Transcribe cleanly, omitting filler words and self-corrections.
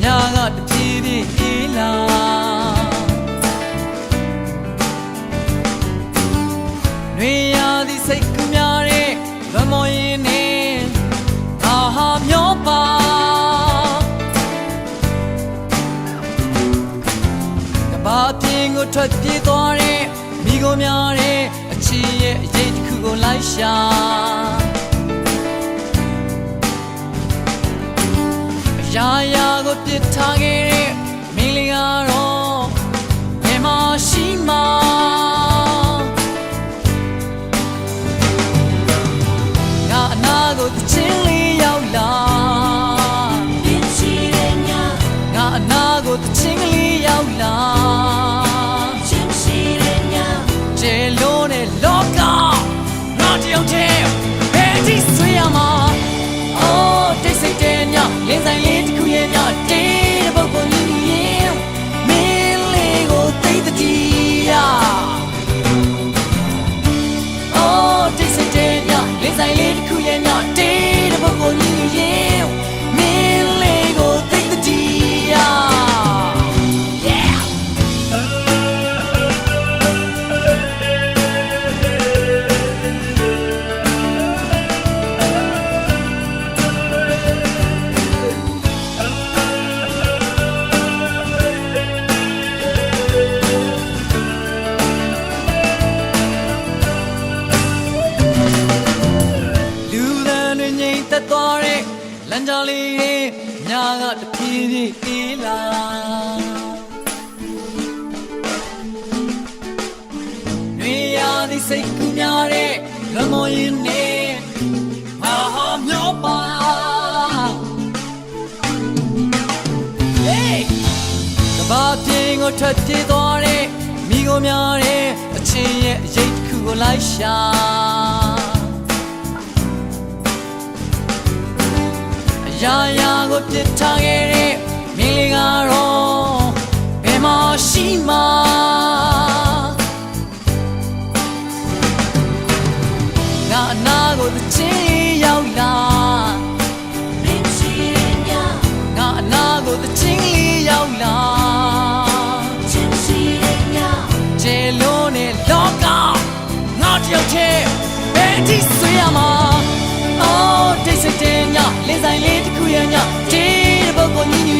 ညာကတပြေးပြေးအေးလာနွေရာသီစိတ်ကူးများတဲ့ဗမော်ရင်နဲ့အာဟာမျောပါကဘာပြင်းကိုထွက်ပြေးသွားတဲ့မိကိုများတဲ့အချီရဲ့အရေးတစ်ခုကိုလိုက်ရှာရာရာကိုပြစ်ထားခဲ့တဲ့မင်းလေးကတော့ဘယ်မှာရှိမှာငါအနာကိုတချင်းလေးရောက်လာပြစ်ချီတဲ့ညငါအနာကိုတချင်းလေးရောက်လာချင်းရှိတဲ့ညကျေလုံးနဲ့လောကငါတယောက်တည်းဘယ်ဒီဆွေးရမှာအိုးတိတ်ဆိတ်တဲ့ညလင်းဆိုင်လေးတစ်ခုရဲ့ညတေးတဲ့ပုဂ္ဂိုလ်မြည်ရင်မင်းလေးကိုသိတဲ့တီးရအိုးတိတ်ဆိတ်တဲ့ညလင်းဆိုင်လေးတစ်ခုရဲ့ညတေးတဲ့ပုဂ္ဂိုလ်မြည်ရင်မင်းလေးကိုသိတဲ့တီးရတက်သွားတဲ့လမ်းကြောင်းလေးတွေညာကတပြေးပြေးအေးလာနွေရာသီစိတ်ကူးများတဲ့လမော်ရင်နဲ့အာဟာမျောပါကဘာပြင်းကိုထွက်ပြေးသွားတဲ့မိကိုများတဲ့အချင်းရဲ့အရေးတစ်ခုကိုလိုက်ရှာရာရာကိုပြစ်ထားခဲ့တဲ့မင်းလေးကတော့ဘယ်မှာရှိမှာငါအနာကိုတချင်းရောက်လာမင်းရှိတဲ့ညငါအနာကိုတချင်းလေးရောက်လာချင်းရှိတဲ့ညကျေလုံးနဲ့လောကငါတယောက်တည်းဘယ်ဒီဆွေးရမှာအိုးတိတ်ဆိတ်တဲ့ညလင်းဆိုင်လေးတစ်ခုရဲ့ညတေးတဲ့ပုဂ္ဂိုလ်ညီ